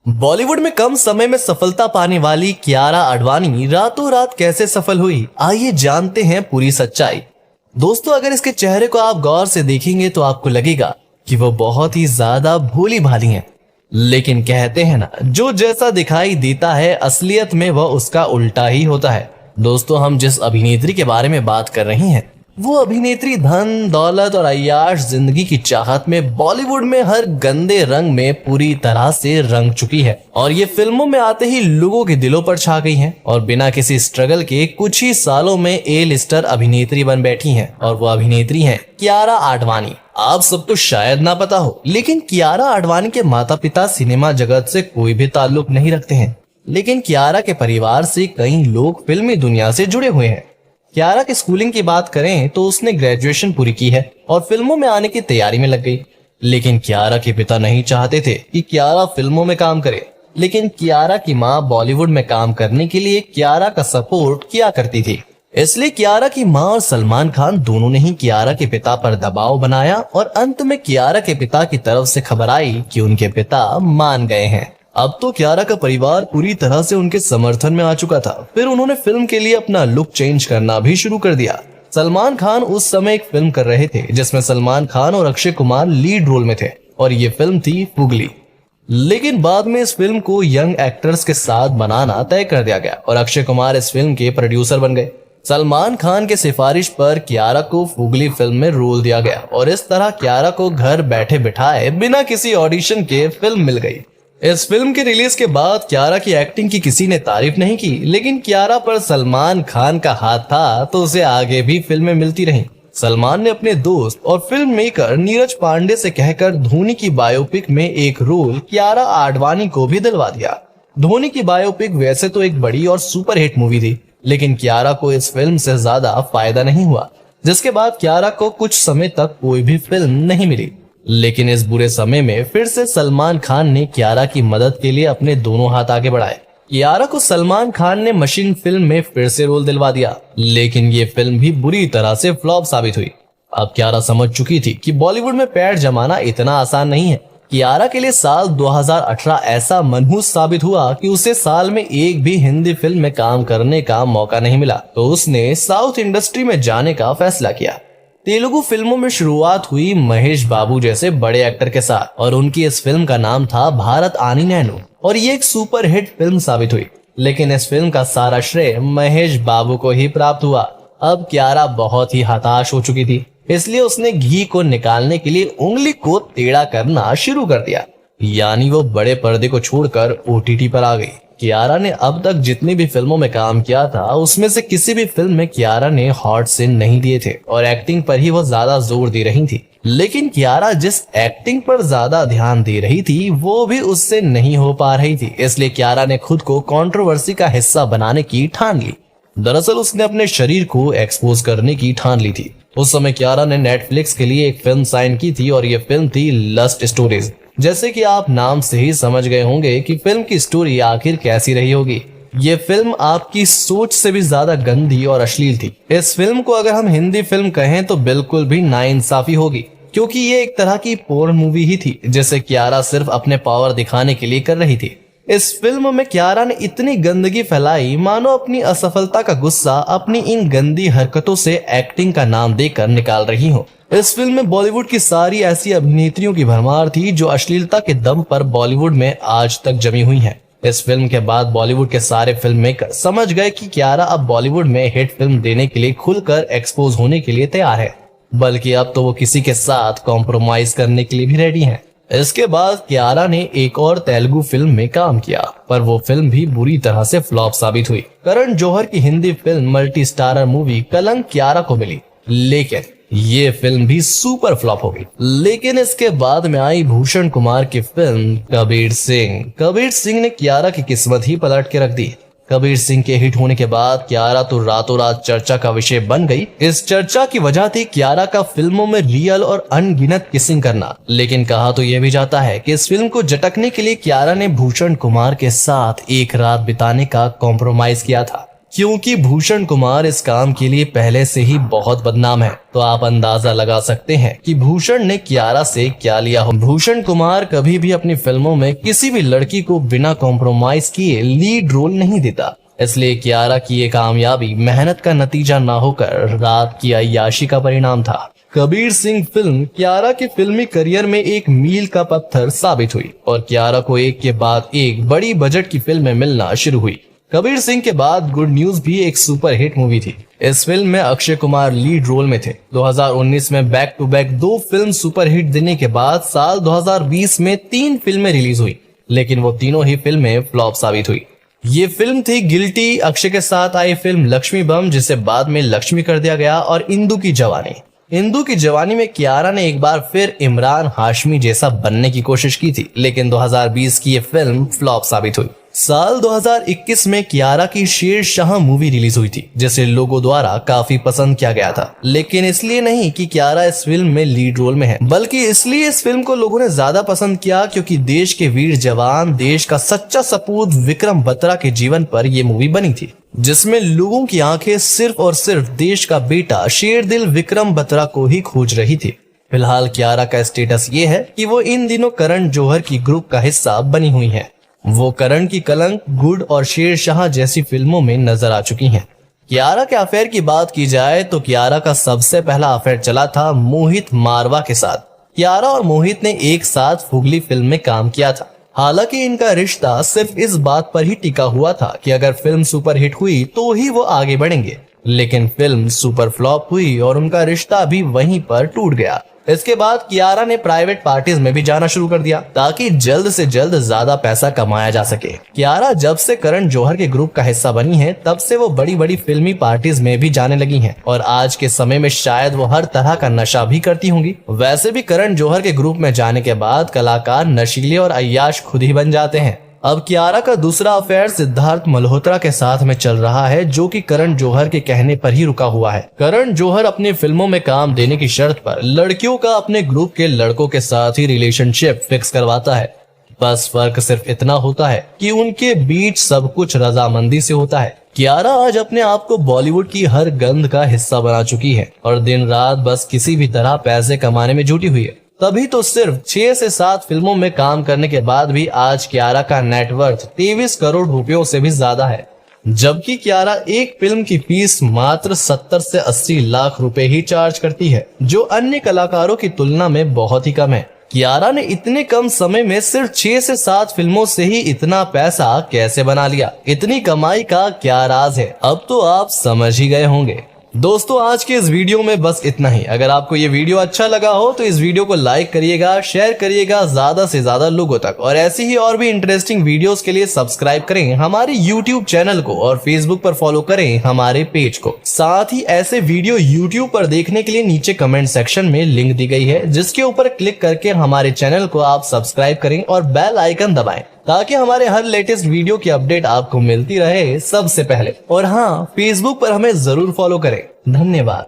बॉलीवुड में कम समय में सफलता पाने वाली कियारा आडवाणी रातों रात कैसे सफल हुई, आइए जानते हैं पूरी सच्चाई। दोस्तों, अगर इसके चेहरे को आप गौर से देखेंगे तो आपको लगेगा कि वो बहुत ही ज्यादा भोली भाली हैं। लेकिन कहते हैं ना, जो जैसा दिखाई देता है असलियत में वह उसका उल्टा ही होता है। दोस्तों, हम जिस अभिनेत्री के बारे में बात कर रहे हैं वो अभिनेत्री धन दौलत और अय्याश जिंदगी की चाहत में बॉलीवुड में हर गंदे रंग में पूरी तरह से रंग चुकी है और ये फिल्मों में आते ही लोगों के दिलों पर छा गई हैं और बिना किसी स्ट्रगल के कुछ ही सालों में ए लिस्टर अभिनेत्री बन बैठी हैं और वो अभिनेत्री हैं कियारा आडवाणी। आप सबको शायद ना पता हो, लेकिन कियारा आडवाणी के माता पिता सिनेमा जगत से कोई भी ताल्लुक नहीं रखते हैं, लेकिन कियारा के परिवार से कई लोग फिल्मी दुनिया से जुड़े हुए हैं। कियारा की स्कूलिंग की बात करें तो उसने ग्रेजुएशन पूरी की है और फिल्मों में आने की तैयारी में लग गई। लेकिन कियारा के पिता नहीं चाहते थे कि कियारा फिल्मों में काम करे, लेकिन कियारा की माँ बॉलीवुड में काम करने के लिए कियारा का सपोर्ट किया करती थी। इसलिए कियारा की माँ और सलमान खान दोनों ने ही कियारा के पिता पर दबाव बनाया और अंत में कियारा के पिता की तरफ से खबर आई कि उनके पिता मान गए हैं। अब तो कियारा का परिवार पूरी तरह से उनके समर्थन में आ चुका था। फिर उन्होंने फिल्म के लिए अपना लुक चेंज करना भी शुरू कर दिया। सलमान खान उस समय एक फिल्म कर रहे थे जिसमें सलमान खान और अक्षय कुमार लीड रोल में थे और ये फिल्म थी फुगली। लेकिन बाद में इस फिल्म को यंग एक्टर्स के साथ बनाना तय कर दिया गया और अक्षय कुमार इस फिल्म के प्रोड्यूसर बन गए। सलमान खान के सिफारिश पर कियारा को फुगली फिल्म में रोल दिया गया और इस तरह कियारा को घर बैठे बिठाए बिना किसी ऑडिशन के फिल्म मिल गई। इस फिल्म के रिलीज के बाद कियारा की एक्टिंग की किसी ने तारीफ नहीं की, लेकिन कियारा पर सलमान खान का हाथ था तो उसे आगे भी फिल्में मिलती रहीं। सलमान ने अपने दोस्त और फिल्म मेकर नीरज पांडे से कहकर धोनी की बायोपिक में एक रोल कियारा आडवाणी को भी दिलवा दिया। धोनी की बायोपिक वैसे तो एक बड़ी और सुपरहिट मूवी थी, लेकिन कियारा को इस फिल्म से ज्यादा फायदा नहीं हुआ, जिसके बाद कियारा को कुछ समय तक कोई भी फिल्म नहीं मिली। लेकिन इस बुरे समय में फिर से सलमान खान ने कियारा की मदद के लिए अपने दोनों हाथ आगे बढ़ाए। कियारा को सलमान खान ने मशीन फिल्म में फिर से रोल दिलवा दिया, लेकिन ये फिल्म भी बुरी तरह से फ्लॉप साबित हुई। अब कियारा समझ चुकी थी कि बॉलीवुड में पैर जमाना इतना आसान नहीं है। कियारा के लिए साल 2018 ऐसा मनहूस साबित हुआ कि उसे साल में एक भी हिंदी फिल्म में काम करने का मौका नहीं मिला, तो उसने साउथ इंडस्ट्री में जाने का फैसला किया। तेलुगु फिल्मों में शुरुआत हुई महेश बाबू जैसे बड़े एक्टर के साथ और उनकी इस फिल्म का नाम था भारत आनी नैनू और ये एक सुपर हिट फिल्म साबित हुई। लेकिन इस फिल्म का सारा श्रेय महेश बाबू को ही प्राप्त हुआ। अब कियारा बहुत ही हताश हो चुकी थी, इसलिए उसने घी को निकालने के लिए उंगली को टेढ़ा करना शुरू कर दिया, यानी वो बड़े पर्दे को छोड़कर OTT पर आ गई। कियारा ने अब तक जितनी भी फिल्मों में काम किया था उसमें से किसी भी फिल्म में कियारा ने हॉट सीन नहीं दिए थे और एक्टिंग पर ही वो ज्यादा जोर दे रही थी। लेकिन कियारा जिस एक्टिंग पर ज्यादा ध्यान दे रही थी वो भी उससे नहीं हो पा रही थी, इसलिए कियारा ने खुद को कंट्रोवर्सी का हिस्सा बनाने की ठान ली। दरअसल उसने अपने शरीर को एक्सपोज करने की ठान ली थी। उस समय कियारा ने नेटफ्लिक्स के लिए एक फिल्म साइन की थी और ये फिल्म थी लस्ट स्टोरीज। जैसे कि आप नाम से ही समझ गए होंगे कि फिल्म की स्टोरी आखिर कैसी रही होगी। ये फिल्म आपकी सोच से भी ज्यादा गंदी और अश्लील थी। इस फिल्म को अगर हम हिंदी फिल्म कहें तो बिल्कुल भी नाइंसाफी होगी, क्योंकि ये एक तरह की पोर्न मूवी ही थी जिसे कियारा सिर्फ अपने पावर दिखाने के लिए कर रही थी। इस फिल्म में कियारा ने इतनी गंदगी फैलाई मानो अपनी असफलता का गुस्सा अपनी इन गंदी हरकतों से एक्टिंग का नाम देकर निकाल रही हो। इस फिल्म में बॉलीवुड की सारी ऐसी अभिनेत्रियों की भरमार थी जो अश्लीलता के दम पर बॉलीवुड में आज तक जमी हुई हैं। इस फिल्म के बाद बॉलीवुड के सारे फिल्म मेकर समझ गए कि कियारा अब बॉलीवुड में हिट फिल्म देने के लिए खुलकर एक्सपोज होने के लिए तैयार है, बल्कि अब तो वो किसी के साथ कॉम्प्रोमाइज करने के लिए भी रेडी है। इसके बाद कियारा ने एक और तेलुगु फिल्म में काम किया, पर वो फिल्म भी बुरी तरह से फ्लॉप साबित हुई। करण जौहर की Hindi film multi starrer movie कलंक कियारा को मिली, लेकिन ये फिल्म भी सुपर फ्लॉप हो गई। लेकिन इसके बाद में आई भूषण कुमार की फिल्म कबीर सिंह ने कियारा की किस्मत ही पलट के रख दी। कबीर सिंह के हिट होने के बाद कियारा तो रातों रात चर्चा का विषय बन गई। इस चर्चा की वजह थी कियारा का फिल्मों में रियल और अनगिनत किसिंग करना। लेकिन कहा तो यह भी जाता है कि इस फिल्म को झटकने के लिए कियारा ने भूषण कुमार के साथ एक रात बिताने का कॉम्प्रोमाइज किया था। क्योंकि भूषण कुमार इस काम के लिए पहले से ही बहुत बदनाम है, तो आप अंदाजा लगा सकते हैं कि भूषण ने कियारा से क्या लिया हो। भूषण कुमार कभी भी अपनी फिल्मों में किसी भी लड़की को बिना कॉम्प्रोमाइज किए लीड रोल नहीं देता, इसलिए कियारा की ये कामयाबी मेहनत का नतीजा न होकर रात की अय्याशी का परिणाम था। कबीर सिंह फिल्म कियारा के फिल्मी करियर में एक मील का पत्थर साबित हुई और कियारा को एक के बाद एक बड़ी बजट की फिल्में मिलना शुरू हुई। कबीर सिंह के बाद गुड न्यूज भी एक सुपरहिट मूवी थी। इस फिल्म में अक्षय कुमार लीड रोल में थे। 2019 में back to back 2 film superhit देने के बाद साल 2020 में 3 फिल्में रिलीज हुई, लेकिन वो तीनों ही फिल्में फ्लॉप साबित हुई। ये फिल्म थी गिल्टी, अक्षय के साथ आई फिल्म लक्ष्मी बम जिसे बाद में लक्ष्मी कर दिया गया, और इंदु की जवानी। इंदु की जवानी में कियारा ने एक बार फिर इमरान हाशमी जैसा बनने की कोशिश की थी, लेकिन 2020 की ये फिल्म फ्लॉप साबित हुई। साल 2021 में कियारा की शेरशाह मूवी रिलीज हुई थी, जिसे लोगों द्वारा काफी पसंद किया गया था, लेकिन इसलिए नहीं कि कियारा इस फिल्म में लीड रोल में है, बल्कि इसलिए इस फिल्म को लोगों ने ज्यादा पसंद किया क्योंकि देश के वीर जवान, देश का सच्चा सपूत विक्रम बत्रा के जीवन पर यह मूवी बनी थी, जिसमें लोगों की आंखें सिर्फ और सिर्फ देश का बेटा शेरदिल विक्रम बत्रा को ही खोज रही थी। फिलहाल कियारा का स्टेटस ये है कि वो इन दिनों करण जौहर की ग्रुप का हिस्सा बनी हुई है। वो करण की कलंक, गुड और शेरशाह जैसी फिल्मों में नजर आ चुकी हैं। कियारा के अफेयर की बात की जाए तो कियारा का सबसे पहला अफेयर चला था मोहित मारवा के साथ। कियारा और मोहित ने एक साथ फुगली फिल्म में काम किया था। हालांकि इनका रिश्ता सिर्फ इस बात पर ही टिका हुआ था कि अगर फिल्म सुपरहिट हुई तो ही वो आगे बढ़ेंगे, लेकिन फिल्म सुपर फ्लॉप हुई और उनका रिश्ता भी वहीं पर टूट गया। इसके बाद कियारा ने प्राइवेट पार्टीज में भी जाना शुरू कर दिया ताकि जल्द से जल्द ज्यादा पैसा कमाया जा सके। कियारा जब से करण जौहर के ग्रुप का हिस्सा बनी है, तब से वो बड़ी बड़ी फिल्मी पार्टीज में भी जाने लगी हैं और आज के समय में शायद वो हर तरह का नशा भी करती होंगी। वैसे भी करण जौहर के ग्रुप में जाने के बाद कलाकार नशीले और अय्याश खुद ही बन जाते हैं। अब कियारा का दूसरा अफेयर सिद्धार्थ मल्होत्रा के साथ में चल रहा है, जो कि करण जौहर के कहने पर ही रुका हुआ है। करण जौहर अपनी फिल्मों में काम देने की शर्त पर लड़कियों का अपने ग्रुप के लड़कों के साथ ही रिलेशनशिप फिक्स करवाता है। बस फर्क सिर्फ इतना होता है कि उनके बीच सब कुछ रजामंदी से होता है। कियारा आज अपने आप को बॉलीवुड की हर गंध का हिस्सा बना चुकी है और दिन रात बस किसी भी तरह पैसे कमाने में जुटी हुई है। तभी तो सिर्फ 6 से 7 फिल्मों में काम करने के बाद भी आज कियारा का नेटवर्थ 23 करोड़ रुपयों से भी ज्यादा है, जबकि कियारा एक फिल्म की फीस मात्र 70 से 80 लाख रुपए ही चार्ज करती है, जो अन्य कलाकारों की तुलना में बहुत ही कम है। कियारा ने इतने कम समय में सिर्फ 6 से 7 फिल्मों से ही इतना पैसा कैसे बना लिया? इतनी कमाई का क्या राज है? अब तो आप समझ ही गए होंगे। दोस्तों, आज के इस वीडियो में बस इतना ही। अगर आपको ये वीडियो अच्छा लगा हो तो इस वीडियो को लाइक करिएगा, शेयर करिएगा ज्यादा से ज्यादा लोगों तक, और ऐसी ही और भी इंटरेस्टिंग वीडियोस के लिए सब्सक्राइब करें हमारे YouTube चैनल को और Facebook पर फॉलो करें हमारे पेज को। साथ ही ऐसे वीडियो YouTube पर देखने के लिए नीचे कमेंट सेक्शन में लिंक दी गई है, जिसके ऊपर क्लिक करके हमारे चैनल को आप सब्सक्राइब करें और बेल आइकन दबाएं ताकि हमारे हर लेटेस्ट वीडियो की अपडेट आपको मिलती रहे सबसे पहले। और हाँ, फेसबुक पर हमें जरूर फॉलो करें। धन्यवाद।